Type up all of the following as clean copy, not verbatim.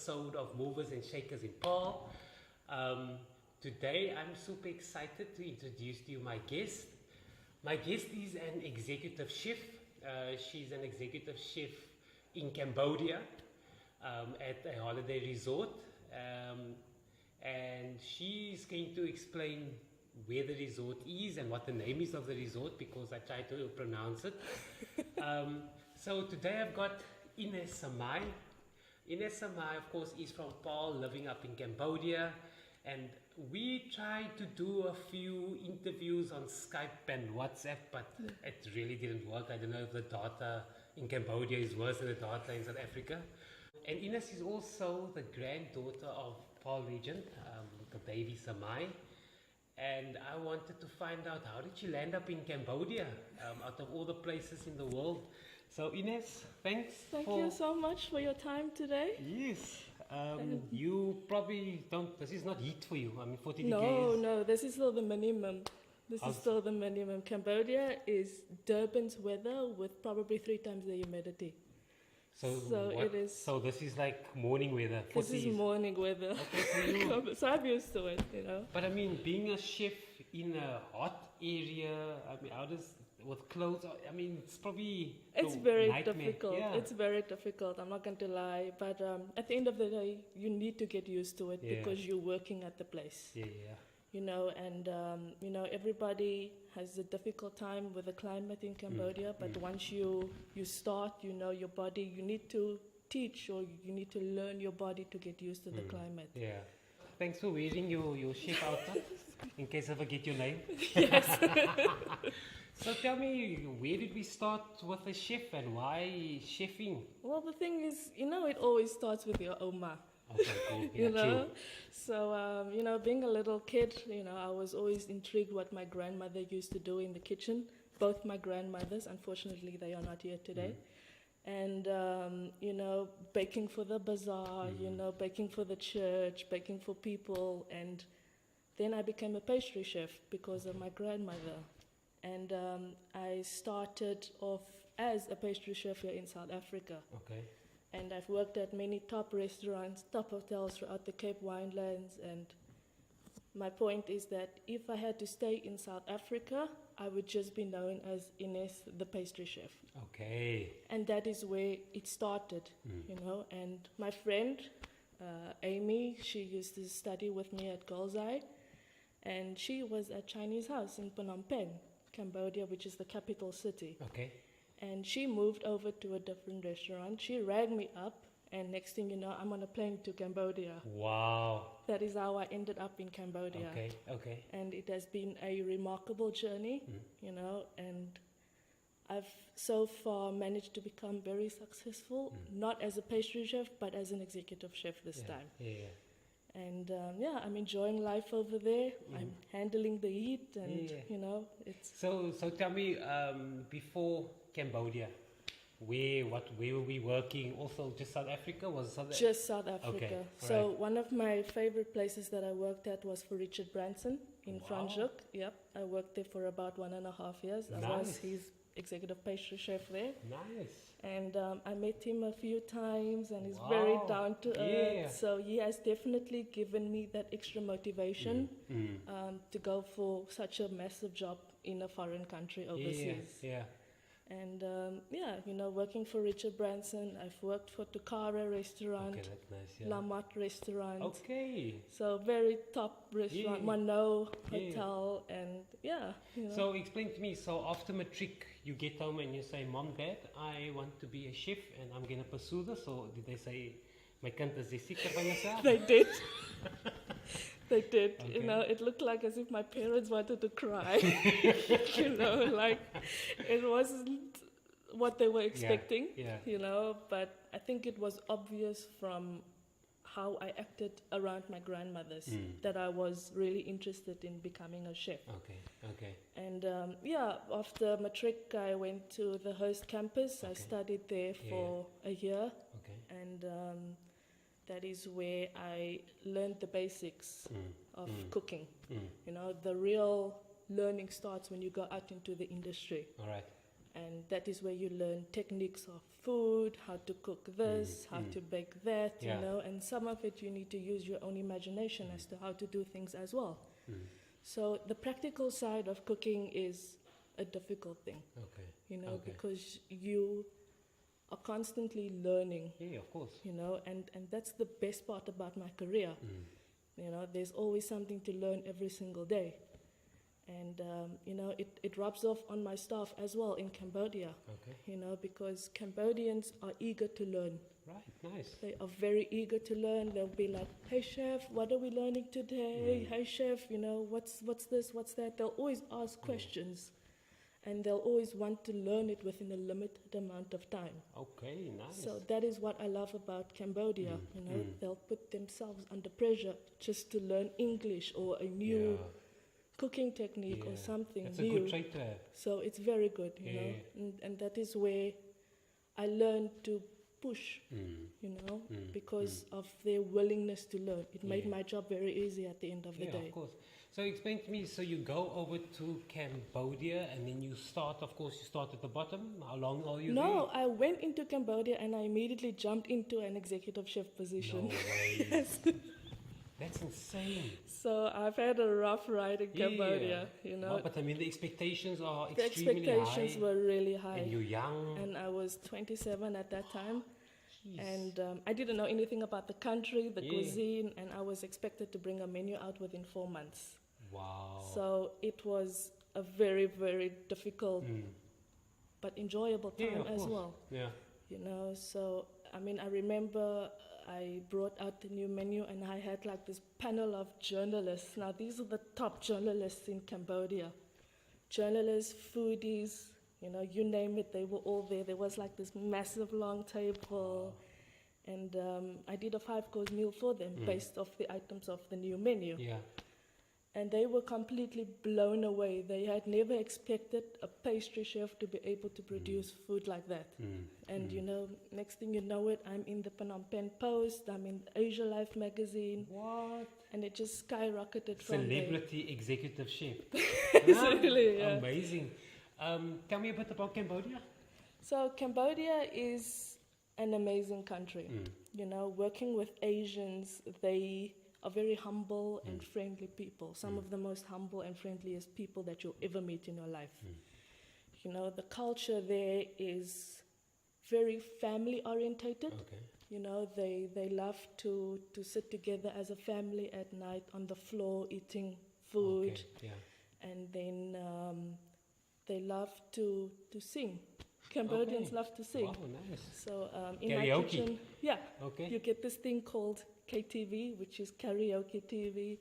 episode of Movers and Shakers in Paarl. Today I'm super excited to introduce to you my guest. My guest is an executive chef. She's an executive chef in Cambodia at a holiday resort. And she's going to explain where the resort is and what the name is of the resort, because I tried to pronounce it. So today I've got Ines Samaai. Ines Samaai, of course, is from Paarl, living up in Cambodia. And we tried to do a few interviews on Skype and WhatsApp, but it really didn't work. I don't know if the data in Cambodia is worse than the data in South Africa. And Ines is also the granddaughter of Paarl legend, the baby Samaai. And I wanted to find out, how did she land up in Cambodia, out of all the places in the world? So Ines, thanks. Thank you so much for your time today. Yes. You probably don't, this is not heat for you. I mean, 40 No, degrees. no, this is still the minimum. This is still the minimum. Cambodia is Durban's weather with probably 3 times the humidity. So it is. So this is like morning weather. This is morning weather. Okay, so I'm used to it, you know. But I mean, being a chef in a hot area, I mean, how does, with clothes, I mean, it's probably very nightmare. difficult. Yeah. It's very difficult. I'm not going to lie. But at the end of the day, you need to get used to it because you're working at the place. Yeah. You know, and you know, everybody has a difficult time with the climate in Cambodia. But once you start, you know, your body, you need to teach, or you need to learn your body to get used to the climate. Yeah. Thanks for wearing your chef outfit, in case I forget your name. Yes. So tell me, where did we start with the chef and why chefing? Well, the thing is, you know, it always starts with your oma. Okay, cool. Yeah, You know, true. so you know, being a little kid, you know, I was always intrigued what my grandmother used to do in the kitchen. Both my grandmothers, unfortunately, they are not here today. And you know, baking for the bazaar, you know, baking for the church, baking for people. And then I became a pastry chef because of my grandmother. And I started off as a pastry chef here in South Africa. Okay. And I've worked at many top restaurants, top hotels throughout the Cape Winelands. And my point is that if I had to stay in South Africa, I would just be known as Ines, the pastry chef. Okay. And that is where it started, you know. And my friend, Amy, she used to study with me at Girls Eye. And she was at Chinese House in Phnom Penh, Cambodia, which is the capital city. Okay. And she moved over to a different restaurant. She rang me up, and next thing you know, I'm on a plane to Cambodia. Wow. That is how I ended up in Cambodia. Okay. And it has been a remarkable journey, you know, and I've so far managed to become very successful, not as a pastry chef, but as an executive chef this time. Yeah. And yeah, I'm enjoying life over there. I'm handling the heat, and you know, it's. So tell me, before Cambodia, where were we working? Also, just South Africa? Just South Africa. Okay, So right. one of my favorite places that I worked at was for Richard Branson in Franschhoek. Yep, I worked there for about 1.5 years. I was his executive pastry chef there. Nice. And I met him a few times, and he's very down to earth. So he has definitely given me that extra motivation to go for such a massive job in a foreign country overseas. Yeah. And yeah, you know, working for Richard Branson, I've worked for Tukara restaurant, Okay, that's nice. Yeah. Lamont restaurant. Okay. So very top restaurant, Mano Hotel, and yeah. You know. So explain to me, so after matric, you get home and you say, Mom, Dad, I want to be a chef and I'm going to pursue this? Or did they say, my kind is seker van yourself? They did. They did. Okay. You know, it looked like as if my parents wanted to cry. You know, like it wasn't what they were expecting, you know, but I think it was obvious from how I acted around my grandmothers that I was really interested in becoming a chef. Okay. And yeah, after matric, I went to the host campus. I studied there for a year. And that is where I learned the basics of cooking. You know, the real learning starts when you go out into the industry. All right. And that is where you learn techniques of food, how to cook this, how to bake that, Yeah. you know, and some of it you need to use your own imagination as to how to do things as well. So the practical side of cooking is a difficult thing, Okay. you know, Okay. because you are constantly learning, Yeah, of course. you know, and that's the best part about my career. You know, there's always something to learn every single day. And, you know, it rubs off on my staff as well in Cambodia, Okay. you know, because Cambodians are eager to learn. Right. Nice. They are very eager to learn. They'll be like, hey, chef, what are we learning today? Hey, chef, you know, what's this, what's that? They'll always ask questions. And they'll always want to learn it within a limited amount of time. Okay. Nice. So that is what I love about Cambodia. You know, they'll put themselves under pressure just to learn English or a new cooking technique or something That's new. a good trait to have. So it's very good, you know, and that is where I learned to push, you know, because of their willingness to learn. It made my job very easy at the end of the day. Of course. So explain to me, so you go over to Cambodia and then you start, of course, you start at the bottom. How long are you No, I went into Cambodia and I immediately jumped into an executive chef there? position. No way. Yes. That's insane. So I've had a rough ride in Cambodia, you know. Well, but I mean, the expectations are The extremely expectations high. were really high. And you're young. And I was 27 at that time. Jeez. And I didn't know anything about the country, the cuisine, and I was expected to bring a menu out within 4 months. Wow. So it was a very, very difficult but enjoyable time of as course. well. Yeah. You know, so I mean, I remember I brought out the new menu and I had like this panel of journalists. Now, these are the top journalists in Cambodia. Journalists, foodies, you know, you name it, they were all there. There was like this massive long table. And I did a 5-course meal for them based off the items of the new menu. Yeah. And they were completely blown away. They had never expected a pastry chef to be able to produce food like that. And you know, next thing you know it, I'm in the Phnom Penh Post, I'm in Asia Life magazine. What? And it just skyrocketed from there. Celebrity executive chef. Really, yeah. Amazing. Tell me a bit about Cambodia. So Cambodia is an amazing country. You know, working with Asians, they are very humble and friendly people. Some of the most humble and friendliest people that you'll ever meet in your life. You know, the culture there is very family orientated. Okay. You know, they love to sit together as a family at night on the floor eating food. Okay. Yeah. And then they love to sing. Cambodians love to sing. Wow, nice. So in Karaoke. my kitchen, Okay. you get this thing called KTV, which is karaoke TV.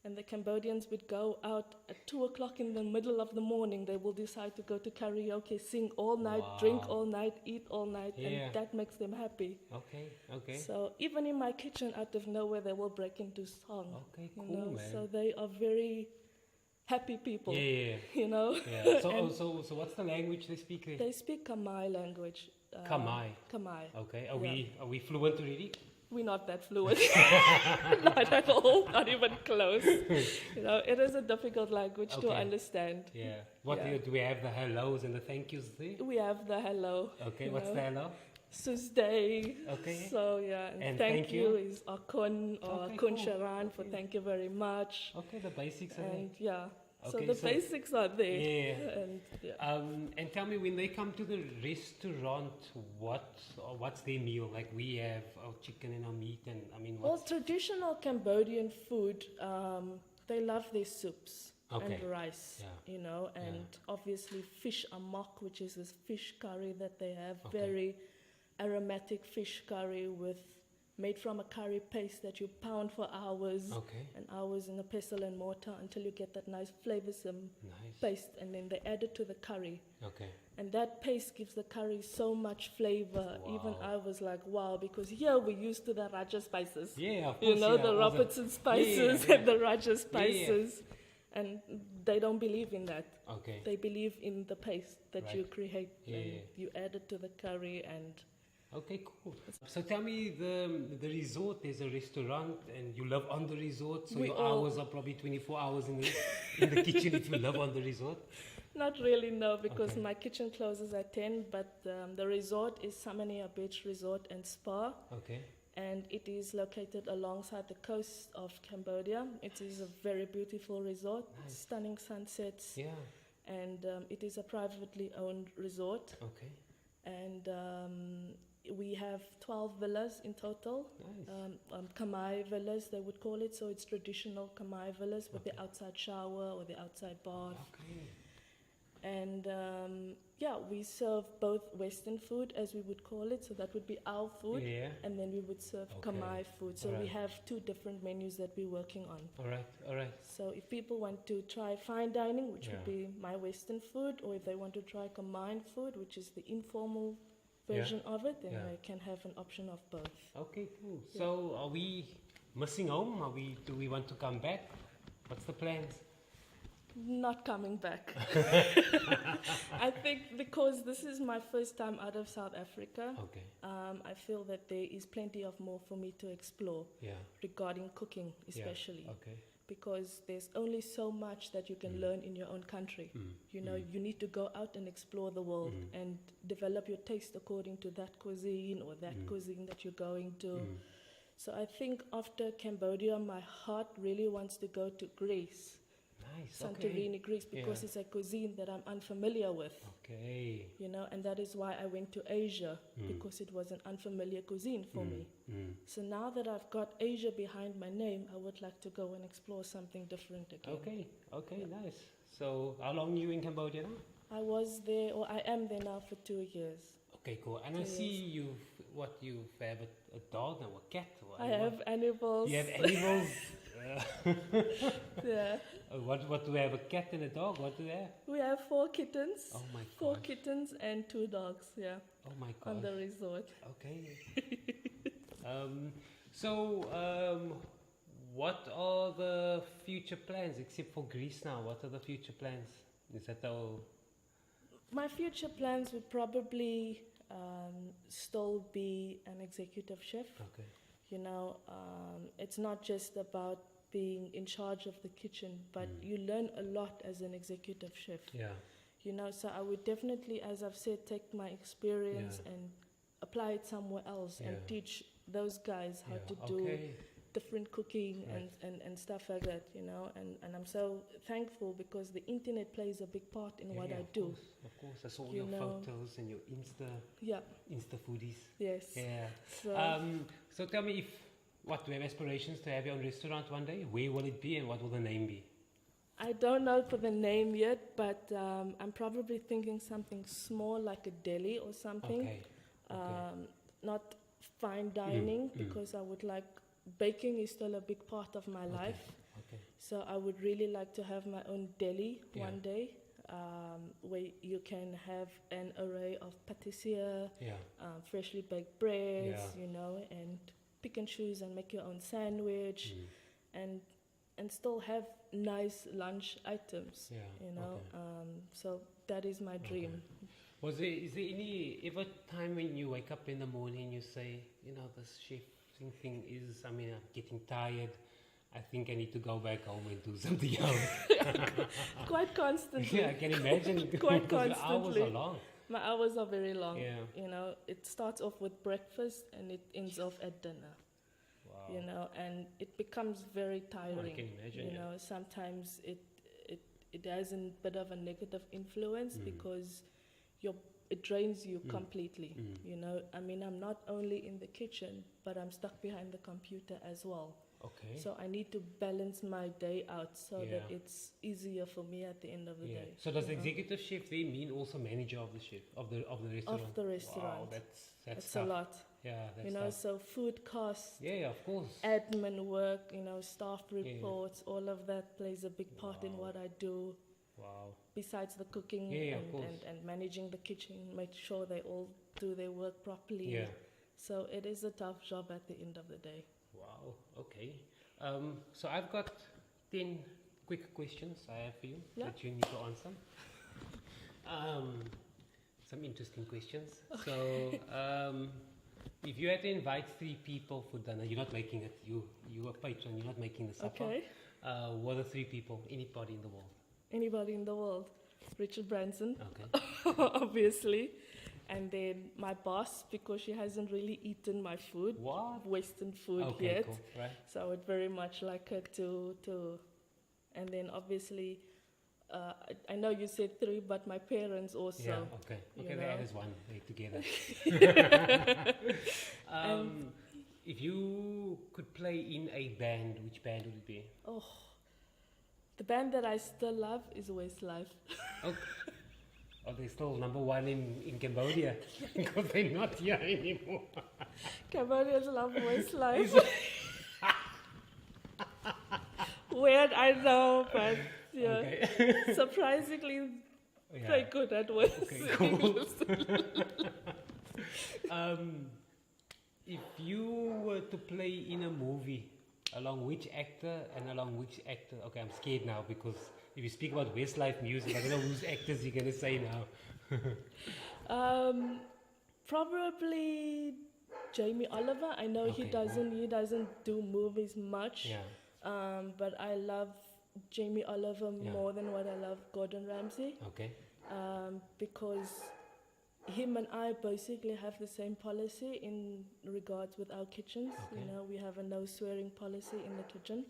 And the Cambodians would go out at 2 o'clock in the middle of the morning. They will decide to go to karaoke, sing all night, drink all night, eat all night, and that makes them happy. Okay. Okay. So even in my kitchen, out of nowhere, they will break into song. Okay, you cool, know? man. So they are very happy people. Yeah. You know. Yeah. So what's the language they speak there? They speak Samaai language. Samaai. Samaai. Okay. Are we fluent already? We're not that fluent. Not at all. Not even close. You know, it is a difficult language to understand. Yeah. What do we have the hellos and the thank yous there? We have the hello. Okay. What's the hello? Susday. Okay. So yeah, and thank you is Akun or Akun Sharan for thank you very much. Okay, the basics are there. And yeah. So Okay, the so- basics are there. Yeah. And And tell me, when they come to the restaurant, what's their meal? Like we have our chicken and our meat, and I mean, well, what's traditional Cambodian food, they love their soups and rice, you know, and obviously fish amok, which is this fish curry that they have, very aromatic fish curry made from a curry paste that you pound for hours and hours in a pestle and mortar until you get that nice flavoursome paste, and then they add it to the curry. Okay. And that paste gives the curry so much flavor. Even I was like, wow, because here we're used to the Raja spices. Yeah, of You course, know, yeah, the all Robertson spices and the Raja spices. And they don't believe in that. Okay. They believe in the paste that you create. Yeah, and yeah. you add it to the curry and... Okay, cool. So tell me, the resort, there's a restaurant and you live on the resort, so your hours are probably 24 hours in the kitchen if you live on the resort. Not really, no, because Okay. my kitchen closes at 10, but the resort is Samaai Beach Resort and Spa, Okay. and it is located alongside the coast of Cambodia. It is a very beautiful resort, Nice. stunning sunsets, Yeah. and it is a privately owned resort. Okay. And we have 12 villas in total. Nice. Khmer villas, they would call it. So it's traditional Khmer villas with Okay. the outside shower or the outside bath. Okay. And yeah, we serve both Western food, as we would call it. So that would be our food. Yeah. And then we would serve Okay. Khmer food. So we Alright. have two different menus that we're working on. All right. All right. So if people want to try fine dining, which would Yeah. be my Western food, or if they want to try Khmer food, which is the informal version of it, then Yeah. they can have an option of both. Okay. Cool. Yeah. So, are we missing home? Do we want to come back? What's the plans? Not coming back. I think because this is my first time out of South Africa, Okay. I feel that there is plenty of more for me to explore Yeah. regarding cooking, especially. Yeah. Okay. Because there's only so much that you can learn in your own country. You know, you need to go out and explore the world and develop your taste according to that cuisine or that cuisine that you're going to. So I think after Cambodia, my heart really wants to go to Greece, Nice. Santorini, Greece, because Yeah. it's a cuisine that I'm unfamiliar with. Okay. You know, and that is why I went to Asia, because it was an unfamiliar cuisine for me. So now that I've got Asia behind my name, I would like to go and explore something different again. Okay. Okay. Nice. So, how long you in Cambodia now? I was there, or I am there now for 2 years. Okay. Cool. And I 2 see years. you have a dog and a cat. Or I have animals. You have animals. Yeah. What do we have? A cat and a dog? What do they have? We have 4 kittens. Oh my 4 gosh. kittens and 2 dogs, yeah, Oh my on the god. resort. Okay. What are the future plans except for Greece now? What are the future plans? Is that all? My future plans would probably still be an executive chef. Okay. You know, it's not just about being in charge of the kitchen, but you learn a lot as an executive chef. Yeah. You know, so I would definitely, as I've said, take my experience and apply it somewhere else and Yeah. teach those guys how to do Okay. different cooking Right. and stuff like that, you know. And I'm so thankful because the internet plays a big part in what I do. Of course. I saw You your know. photos and your Yeah, Insta foodies. yes. Yeah. So, So tell me do you have aspirations to have your own restaurant one day? Where will it be and what will the name be? I don't know for the name yet, but I'm probably thinking something small like a deli or something. Okay. Not fine dining because I would like baking is still a big part of my life. Okay. So I would really like to have my own deli Yeah. one day, where you can have an array of pâtissier, Yeah. freshly baked breads, Yeah. you know, and pick and choose and make your own sandwich, and still have nice lunch items. Yeah. You know, Okay. so that is my dream. Is there any ever time when you wake up in the morning you say, this chefing thing is, I'm getting tired. I think I need to go back home and do something else. Quite constantly. Yeah, I can imagine. Quite because the hours constantly. are long. My hours are very long. Yeah. You know, it starts off with breakfast and it ends off at dinner. Wow. You know, and it becomes very tiring. can imagine, You yeah. know, sometimes it has a bit of a negative influence because it drains you completely. You know, I'm not only in the kitchen, but I'm stuck behind the computer as well. Okay. So I need to balance my day out so that Yeah. it's easier for me at the end of the Yeah. day. So does you know. executive chef there mean also manager of the chef of the restaurant? Of the restaurant. Wow, that's It's tough. a lot. Yeah, that's You know, tough. so food costs, Yeah, of course. admin work, you know, staff reports, all of that plays a big part in Wow. what I do. Wow. Besides the cooking Yeah, of course. and managing the kitchen, make sure they all do their work properly. Yeah. So it is a tough job at the end of the day. Wow. Okay. So I've got 10 quick questions I have for you Yeah. that you need to answer. Some interesting questions. So, if you had to invite 3 people for dinner, you're not making it. You a patron. You're not making the supper. Okay. What are 3 people? Anybody in the world? Anybody in the world? Richard Branson, Okay. obviously. And then my boss, because she hasn't really eaten my food, What? Western food Okay, yet. cool. Right. So I would very much like her to. And then obviously, I know you said 3, but my parents also. Yeah, okay. Okay, you they know. add as one. They're together. And- If you could play in a band, which band would it be? Oh, the band that I still love is Westlife. Okay. Are they still number 1 in Cambodia? Because they're not here anymore. Cambodians love Westlife. Is it- Weird, I know, but yeah, Okay. surprisingly, Yeah. they're good at West. Okay, cool. If you were to play in a movie, along which actor and along which actor? Okay, I'm scared now because if you speak about Westlife music, I don't know whose actors you're gonna say now. Probably Jamie Oliver. I know Okay, cool. he doesn't do movies much. Yeah. But I love Jamie Oliver Yeah. more than what I love Gordon Ramsay. Okay. Because him and I basically have the same policy in regards with our kitchens. Okay. You know, we have a no swearing policy in the kitchen.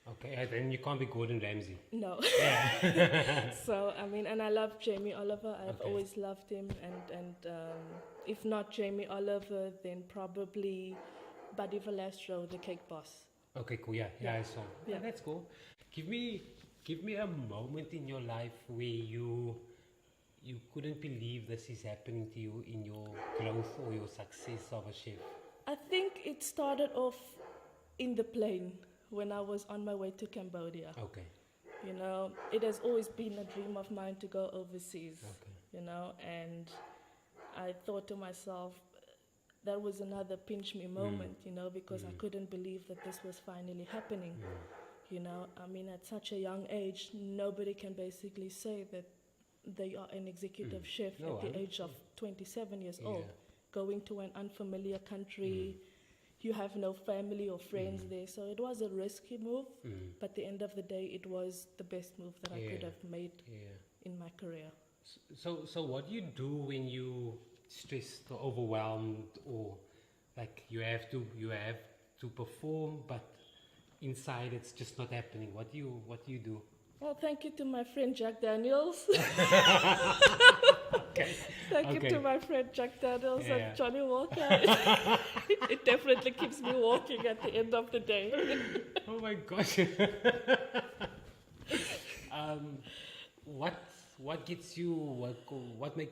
Okay. Then you can't be Gordon Ramsay. No. Yeah. So I mean, and I love Jamie Oliver. I've Okay. always loved him, and if not Jamie Oliver, then probably Buddy Valastro, the cake boss. Okay. Cool. Yeah. Yeah. I saw. Yeah. Yeah. That's cool. Give me a moment in your life where you couldn't believe this is happening to you in your growth or your success of a chef. I think it started off in the plane when I was on my way to Cambodia. Okay. You know, it has always been a dream of mine to go overseas. Okay. You know, and I thought to myself, that was another pinch me moment, you know, because I couldn't believe that this was finally happening. You know, I mean, at such a young age, nobody can basically say that they are an executive chef No, at the I- age of 27 years Yeah. old, going to an unfamiliar country. You have no family or friends there, so it was a risky move. But at the end of the day, it was the best move that I could Yeah. have made Yeah. in my career. So what do you do when you stressed or overwhelmed or like you have to perform but inside it's just not happening? What do you do? Well, thank you to my friend Jack Daniels. Okay. Thank you Okay. to my friend Jack Daniels Yeah. and Johnny Walker. It definitely keeps me walking at the end of the day. Oh my gosh. What gets you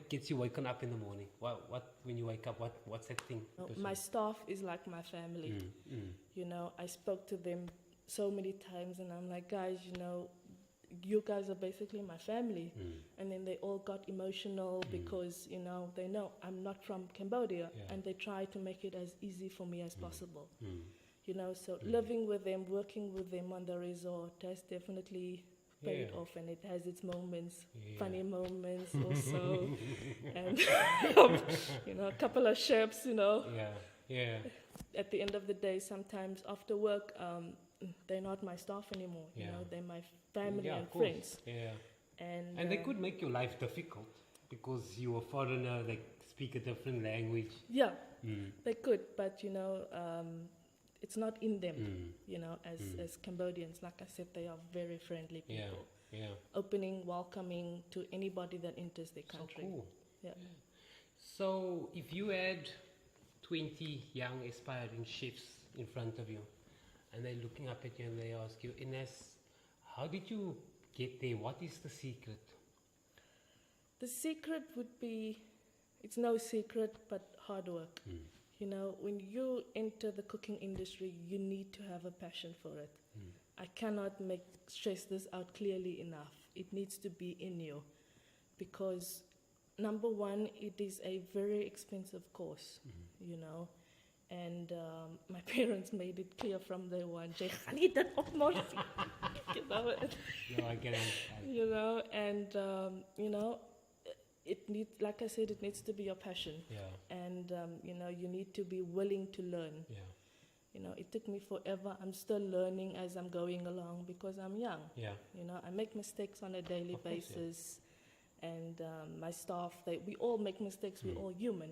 gets you woken up in the morning? What when you wake up? What's that thing? My staff is like my family. You know, I spoke to them so many times and I'm like, guys, you know, you guys are basically my family. And then they all got emotional because, you know, they know I'm not from Cambodia, Yeah. and they try to make it as easy for me as possible. You know, so living with them, working with them on the resort has definitely paid Yeah. off, and it has its moments, Yeah. funny moments also. And, you know, a couple of chefs, you know, Yeah. at the end of the day, sometimes after work, they're not my staff anymore. You Yeah. know, they're my family Yeah, and of course. friends. Yeah. And And they could make your life difficult because you're a foreigner, they speak a different language. yeah, they could, but you know, it's not in them. You know, as Cambodians, like I said, they are very friendly Yeah. people, Yeah. opening, welcoming to anybody that enters their So country. cool. Yeah. So if you had 20 young aspiring chefs in front of you and they're looking up at you and they ask you, Ines, how did you get there? What is the secret? The secret would be, it's no secret, but hard work. You know, when you enter the cooking industry, you need to have a passion for it. I cannot stress this out clearly enough. It needs to be in you, because number one, it is a very expensive course, you know, and my parents made it clear from day one, "Jy gaan nie dit opmors nie." You know, No, I can understand. you know, and you know, it needs, like I said, it needs to be your passion, Yeah. and you know, you need to be willing to learn. Yeah. You know, it took me forever. I'm still learning as I'm going along because I'm young. Yeah. You know, I make mistakes on a daily Of course, yeah. basis, And my staff, we all make mistakes, we're all human.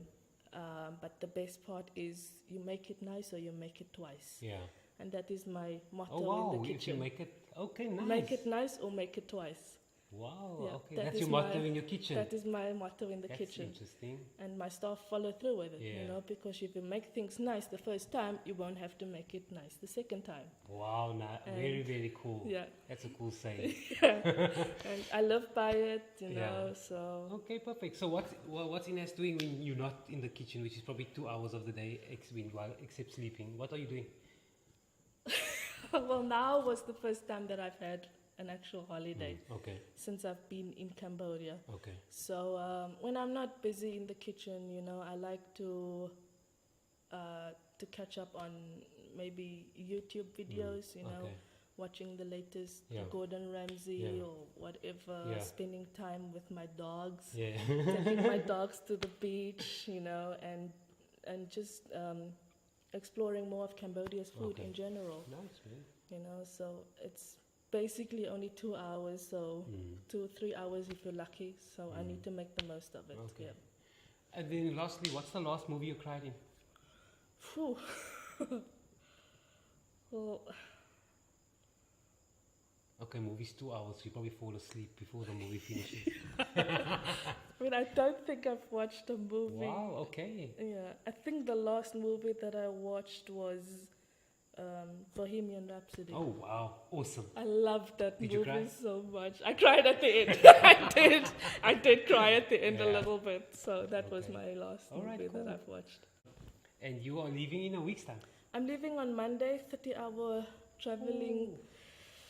But the best part is you make it nice or you make it twice. Yeah. And that is my motto Oh wow! in the If you kitchen. make it, okay, nice. Make it nice or make it twice. Wow. Yeah, Okay, that that's is your motto my- in your kitchen. That is my motto in the That's kitchen. interesting. And my staff follow through with it, Yeah. you know, because if you make things nice the first time, you won't have to make it nice the second time. Wow, very, very cool. Yeah. That's a cool saying. And I live by it, you know, Yeah. so. Okay, perfect. So what's Ines doing when you're not in the kitchen, which is probably 2 hours of the day, except sleeping? What are you doing? Well, now was the first time that I've had an actual holiday Okay, since I've been in Cambodia. okay. So when I'm not busy in the kitchen, you know, I like to catch up on maybe YouTube videos, you know, Okay. watching the latest Yeah. Gordon Ramsay Yeah. or whatever, Yeah. spending time with my dogs, Yeah. taking my dogs to the beach, you know, and just exploring more of Cambodia's food Okay. in general, Nice, man. you know. So it's basically only 2 hours, so 2-3 hours if you're lucky. So I need to make the most of it. Okay. Yeah. And then lastly, what's the last movie you cried in? Phew. Well, Okay, movie's 2 hours. You probably fall asleep before the movie finishes. I mean, I don't think I've watched a movie. Wow, okay. Yeah, I think the last movie that I watched was Bohemian Rhapsody. Oh, wow. Awesome. I loved that Did you movie cry? so much. I cried at the end. I did cry at the end a Yeah. little bit. So that was Okay. my last All right, movie cool. that I've watched. And you are leaving in a week's time. I'm leaving on Monday, 30-hour traveling.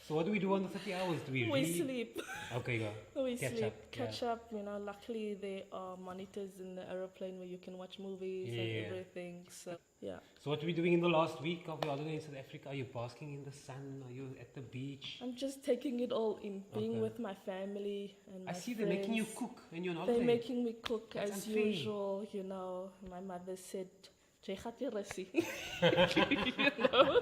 So what do we do on the 30 hours? Do we We read? sleep. Okay, go. We Catch sleep. up, Catch up. You know, luckily there are monitors in the aeroplane where you can watch movies Yeah. and everything. So yeah. So what are we doing in the last week of your holiday in South Africa? Are you basking in the sun? Are you at the beach? I'm just taking it all in, being Okay. with my family and my I see they're making you friends. cook and you're not They're making me cook That's as unfair. usual, you know. My mother said, "Jy gaat nie rus nie." You know?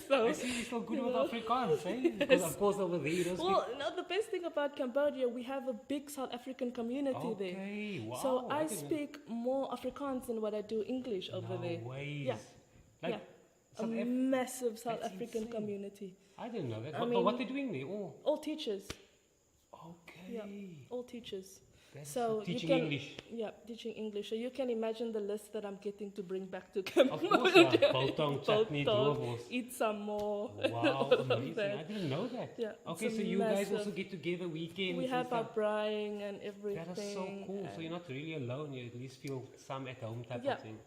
So, I see you're still good you with know. Afrikaans, eh? Because of course over there you don't speak. well, no, the best thing about Cambodia, we have a big South African community there. Okay, wow. So I didn't- speak more Afrikaans than what I do English over no there. ways. Yeah, Like, yeah. A South Af- massive South That's African insane. community. I didn't know that. I But mean- what they're doing there? Oh, All teachers. okay. Yeah. All teachers. That's So you teaching can- English. Yeah, teaching English. So you can imagine the list that I'm getting to bring back to Of Cambodia. course, yeah. Biltong, chutney, Biltong, doorwalls. Eat some more. Wow, amazing. that. I didn't know that. Yeah. Okay, it's so a you guys massive- also get together weekends We and have our stuff. braaiing and everything. That is so cool. So and- you're not really alone. You at least feel some at home type Yeah. of thing.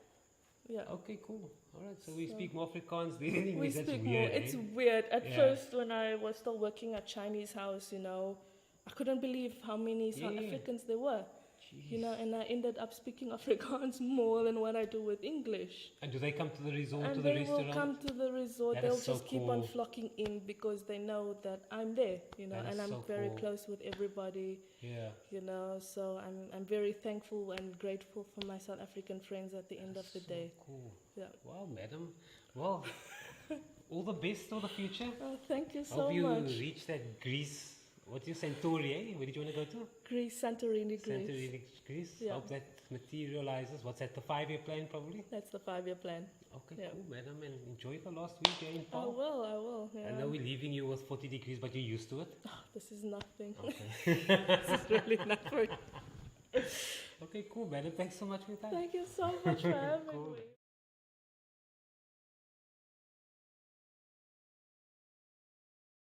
yeah. Okay, cool. All right, so we So- speak more Afrikaans there in We English. That's speak weird, more. It's eh? weird. At Yeah. first, when I was still working at Chinese house, you know, I couldn't believe how many South Yeah. Africans there were. Jeez. You know, and I ended up speaking Afrikaans more than what I do with English. And do they come to the resort, And to the they restaurant? will come to the resort. That They'll is so just keep on cool. flocking in because they know that I'm there, you know, That and is I'm so very cool. close with everybody, Yeah. you know. So I'm very thankful and grateful for my South African friends at the end of the So day. cool. Yeah. Wow, madam. Well, all the best for the future. Oh, thank you so Hope you much. reach that Greece. What's your Centauri, eh? Where did you want to go to? Greece, Santorini, Greece. Santorini, Greece. Yeah. Hope that materializes. What's that, the 5-year plan probably? That's the 5-year plan. Okay, Yeah. cool, madam. And enjoy the last week here in I Paarl. will, I will. I Yeah. know we're leaving you with 40 degrees, but you're used to it. Oh, this is nothing. Okay. This is really nothing. Okay, cool, madam. Thanks so much for your time. Thank you so much for having me.